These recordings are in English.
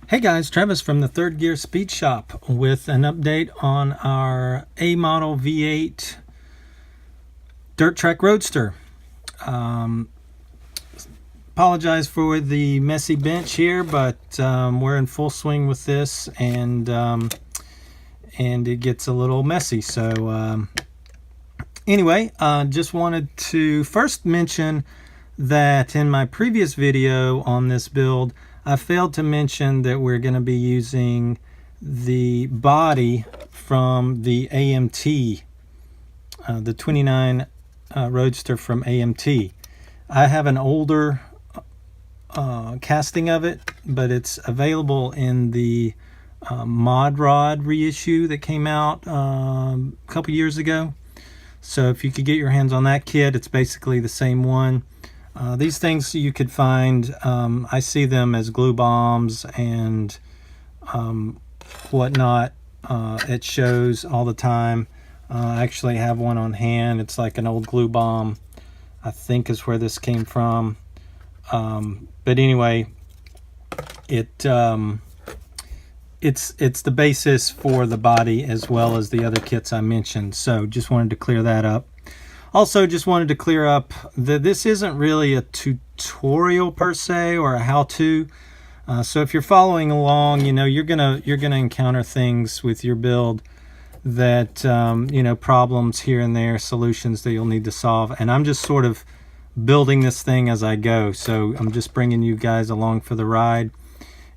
Hey guys, Travis from the Third Gear Speed Shop with an update on our A model V8 dirt track Roadster. Apologize for the messy bench here, but we're in full swing with this, and it gets a little messy. So anyway, just wanted to first mention that in my previous video on this build, I failed to mention that we're going to be using the body from the AMT, the 29 Roadster from AMT. I have an older casting of it, but it's available in the Mod Rod reissue that came out a couple years ago. So if you could get your hands on that kit, it's basically the same one. These things you could find, I see them as glue bombs and whatnot at shows all the time. I actually have one on hand. It's like an old glue bomb, I think is where this came from. But anyway, it's the basis for the body as well as the other kits I mentioned. So just wanted to clear that up. Also, just wanted to clear up that this isn't really a tutorial per se or a how-to. So if you're following along, you know, you're gonna encounter things with your build that you know, problems here and there, solutions that you'll need to solve. And I'm just sort of building this thing as I go. So I'm just bringing you guys along for the ride.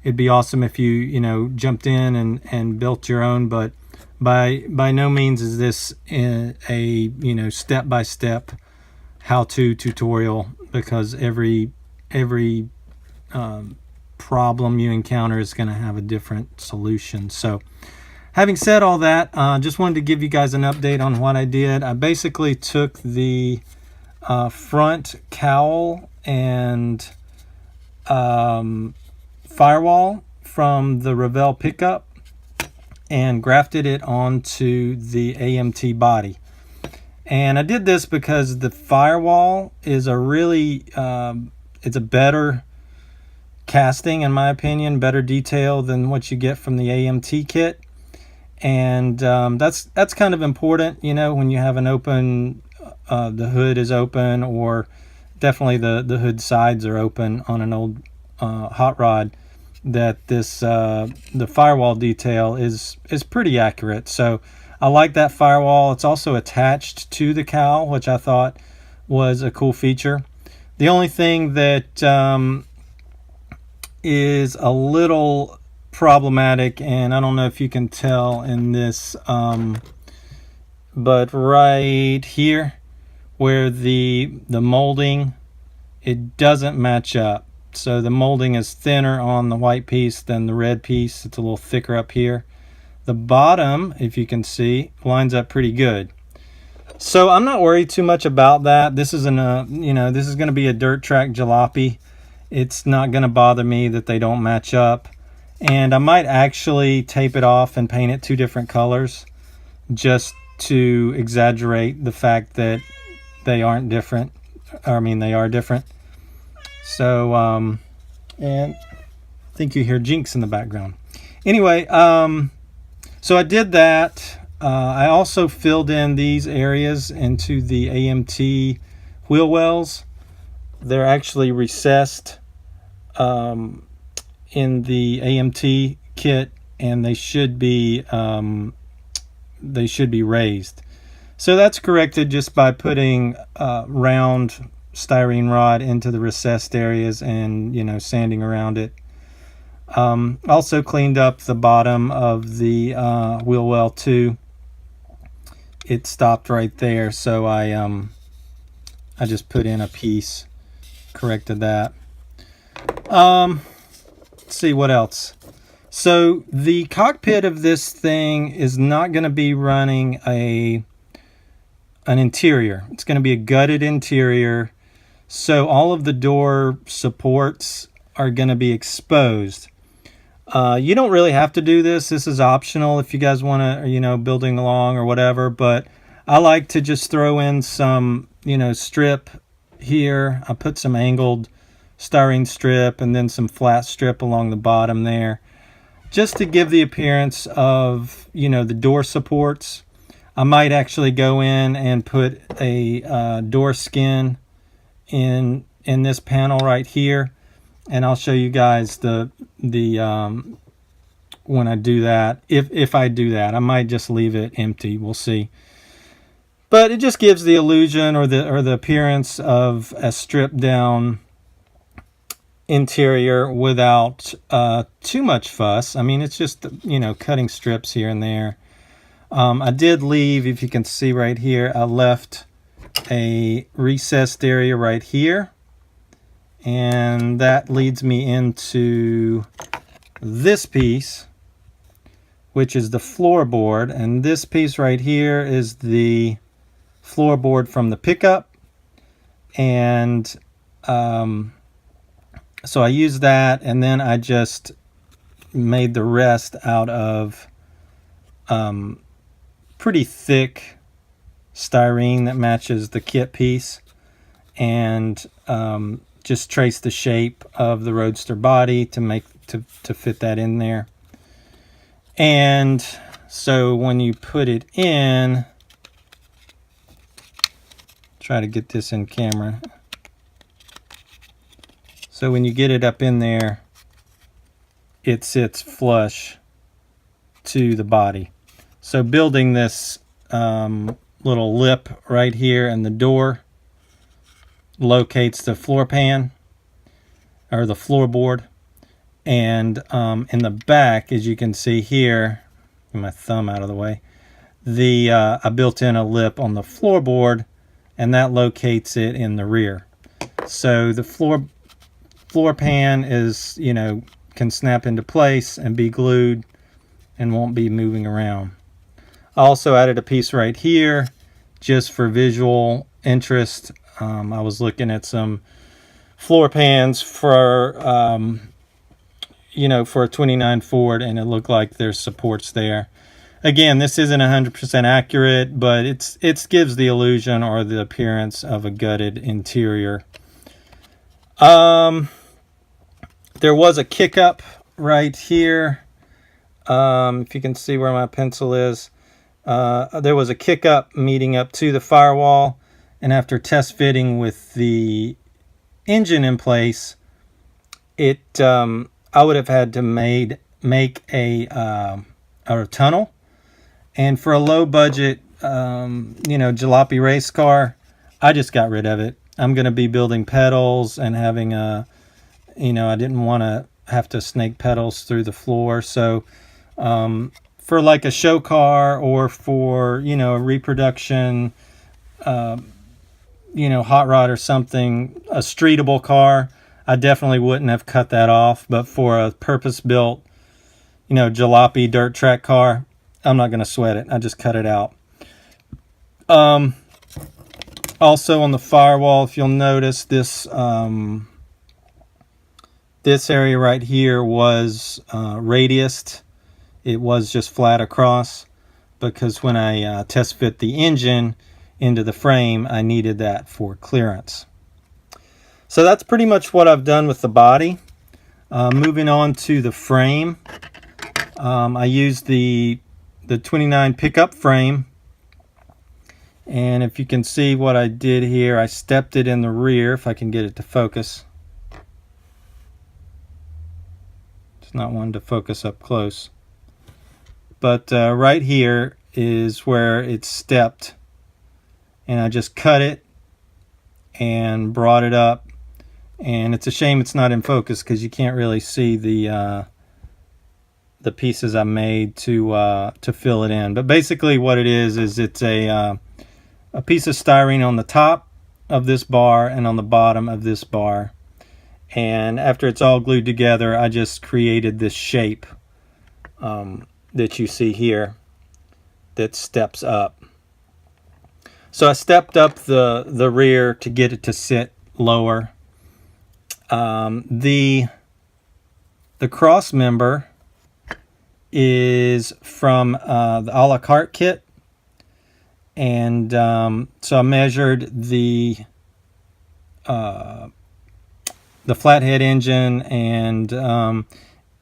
It'd be awesome if you know, jumped in and built your own, but by no means is this a you know, step-by-step how-to tutorial, because every problem you encounter is going to have a different solution. So having said all that, just wanted to give you guys an update on what I did. I basically took the front cowl and firewall from the Revell pickup and grafted it onto the AMT body. And I did this because the firewall is a really it's a better casting, in my opinion, better detail than what you get from the AMT kit. And that's kind of important, you know, when you have an open the hood is open, or definitely the hood sides are open on an old hot rod, that this the firewall detail is pretty accurate. So I like that firewall. It's also attached to the cowl, which I thought was a cool feature. The only thing that is a little problematic, and I don't know if you can tell in this, but right here where the molding, it doesn't match up. So the molding is thinner on the white piece than the red piece. It's a little thicker up here. The bottom, if you can see, lines up pretty good. So I'm not worried too much about that. This is you know, this is going to be a dirt track jalopy. It's not going to bother me that they don't match up. And I might actually tape it off and paint it two different colors, just to exaggerate the fact that they aren't different. I mean, they are different. So, and I think you hear Jinx in the background. Anyway, so I did that. I also filled in these areas into the AMT wheel wells. They're actually recessed in the AMT kit, and they should be raised. So that's corrected just by putting round styrene rod into the recessed areas and, you know, sanding around it. Also cleaned up the bottom of the wheel well too. It stopped right there, so I just put in a piece, corrected that. Let's see what else. So the cockpit of this thing is not going to be running an interior. It's going to be a gutted interior. So all of the door supports are going to be exposed. You don't really have to do this. This is optional if you guys want to, you know, building along or whatever. But I like to just throw in some, you know, strip here. I put some angled styrene strip and then some flat strip along the bottom there. just to give the appearance of, you know, the door supports. I might actually go in and put a door skin in this panel right here, and I'll show you guys the when I do that. If I do that, I might just leave it empty. We'll see. But it just gives the illusion or the appearance of a stripped down interior without too much fuss. I mean, it's just, you know, cutting strips here and there. I did leave, if you can see right here, I left a recessed area right here, and that leads me into this piece, which is the floorboard, and this piece right here is the floorboard from the pickup. And so I used that, and then I just made the rest out of pretty thick styrene that matches the kit piece, and just trace the shape of the Roadster body to fit that in there. And so when you put it in, try to get this in camera. So when you get it up in there, it sits flush to the body. So building this little lip right here in the door locates the floor pan or the floorboard, and in the back, as you can see here, get my thumb out of the way, I built in a lip on the floorboard, and that locates it in the rear. So the floor pan is, you know, can snap into place and be glued and won't be moving around. I also added a piece right here just for visual interest. I was looking at some floor pans for you know, for a 29 Ford, and it looked like there's supports there. Again, this isn't 100% accurate, but it gives the illusion or the appearance of a gutted interior. There was a kick up right here. If you can see where my pencil is, there was a kick up meeting up to the firewall, and after test fitting with the engine in place, I would have had to make a tunnel. And for a low budget, you know, jalopy race car, I just got rid of it. I'm going to be building pedals and having you know, I didn't want to have to snake pedals through the floor. So for like a show car or for, you know, a reproduction, you know, hot rod or something, a streetable car, I definitely wouldn't have cut that off. But for a purpose-built, you know, jalopy dirt track car, I'm not going to sweat it. I just cut it out. Also on the firewall, if you'll notice, this this area right here was radiused. It was just flat across, because when I test fit the engine into the frame, I needed that for clearance. So that's pretty much what I've done with the body. Moving on to the frame, I used the 29 pickup frame, and if you can see what I did here, I stepped it in the rear, if I can get it to focus. It's not one to focus up close, but right here is where it's stepped, and I just cut it and brought it up. And it's a shame it's not in focus, because you can't really see the pieces I made to fill it in. But basically what it is it's a piece of styrene on the top of this bar and on the bottom of this bar. And after it's all glued together, I just created this shape that you see here that steps up. So I stepped up the rear to get it to sit lower. The cross member is from the a la carte kit, and so I measured the flathead engine, and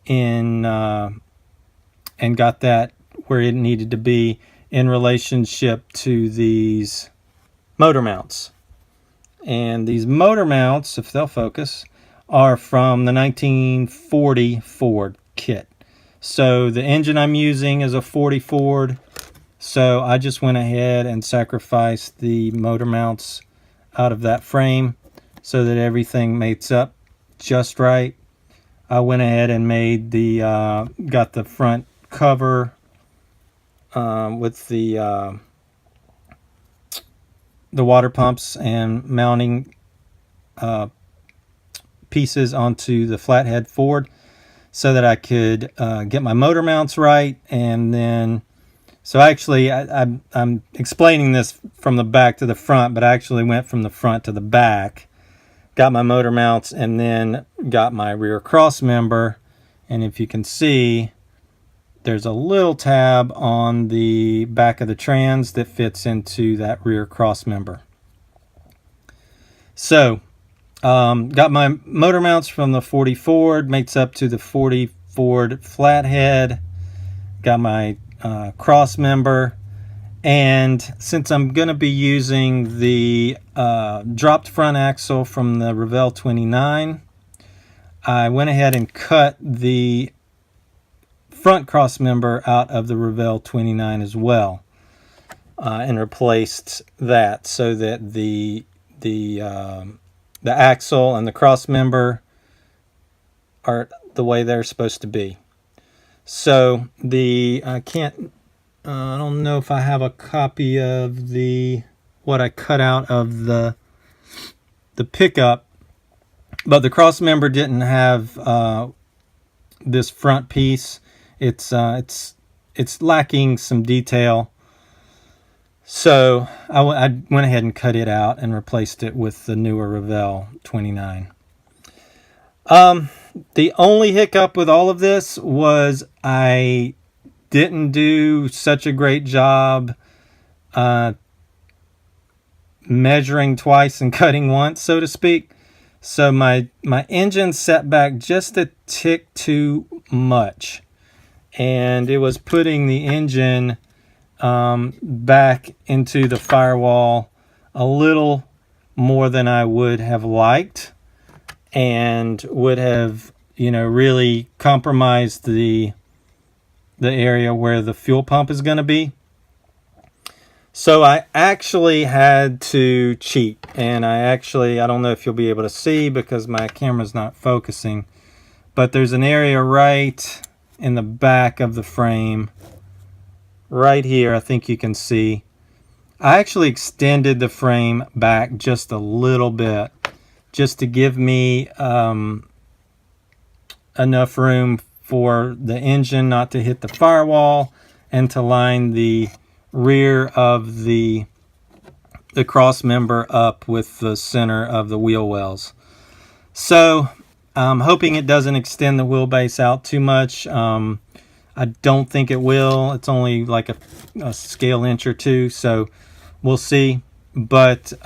in and got that where it needed to be in relationship to these motor mounts. And these motor mounts, if they'll focus, are from the 1940 Ford kit. So the engine I'm using is a 40 Ford. So I just went ahead and sacrificed the motor mounts out of that frame so that everything mates up just right. I went ahead and made the got the front cover with the water pumps and mounting pieces onto the flathead Ford so that I could get my motor mounts right. And then, so actually I'm explaining this from the back to the front, but I actually went from the front to the back, got my motor mounts, and then got my rear cross member. And if you can see, there's a little tab on the back of the trans that fits into that rear cross member. So got my motor mounts from the 40 Ford, mates up to the 40 Ford flathead. Got my cross member, and since I'm going to be using the dropped front axle from the Revell 29, I went ahead and cut the front cross member out of the Revell 29 as well, and replaced that so that the axle and the cross member are the way they're supposed to be. So I don't know if I have a copy of what I cut out of the pickup, but the cross member didn't have this front piece. It's lacking some detail. So I went ahead and cut it out and replaced it with the newer Revell 29. The only hiccup with all of this was I didn't do such a great job measuring twice and cutting once, so to speak. So my engine set back just a tick too much, and it was putting the engine back into the firewall a little more than I would have liked, and would have, really compromised the area where the fuel pump is going to be. So I actually had to cheat, and I don't know if you'll be able to see because my camera's not focusing, but there's an area right in the back of the frame right here. I think you can see I actually extended the frame back just a little bit, just to give me enough room for the engine not to hit the firewall and to line the rear of the cross member up with the center of the wheel wells. So I'm hoping it doesn't extend the wheelbase out too much. I don't think it will. It's only like a scale inch or two, so we'll see. But hate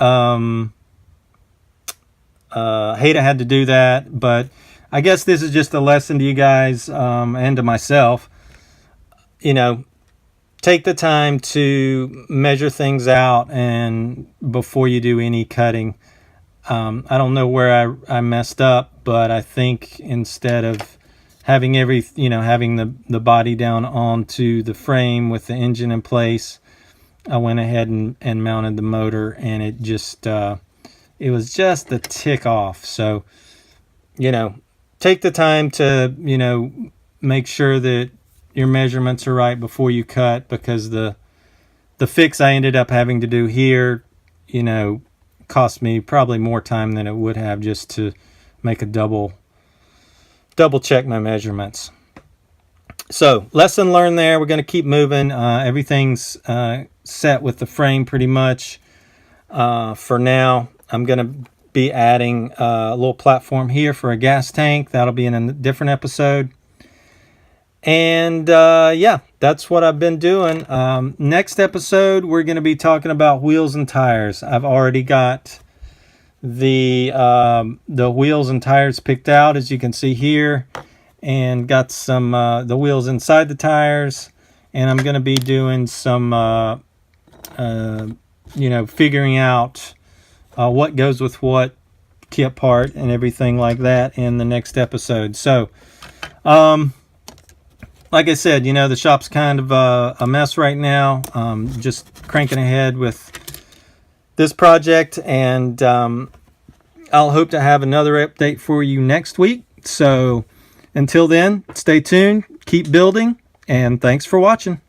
I had to do that, but I guess this is just a lesson to you guys and to myself. Take the time to measure things out and before you do any cutting. I don't know where I messed up, but I think instead of having having the body down onto the frame with the engine in place, I went ahead and mounted the motor, and it just it was just a tick off. So take the time to make sure that your measurements are right before you cut, because the fix I ended up having to do here cost me probably more time than it would have just to make a double check my measurements. So lesson learned there. We're going to keep moving. Everything's set with the frame pretty much for now. I'm going to be adding a little platform here for a gas tank. That'll be in a different episode. And yeah, that's what I've been doing. Next episode, we're going to be talking about wheels and tires. I've already got the wheels and tires picked out, as you can see here. and got some the wheels inside the tires, and I'm going to be doing some figuring out what goes with what kit part and everything like that in the next episode. So like I said, the shop's kind of a mess right now. Just cranking ahead with this project, and I'll hope to have another update for you next week. So until then, stay tuned, keep building, and thanks for watching.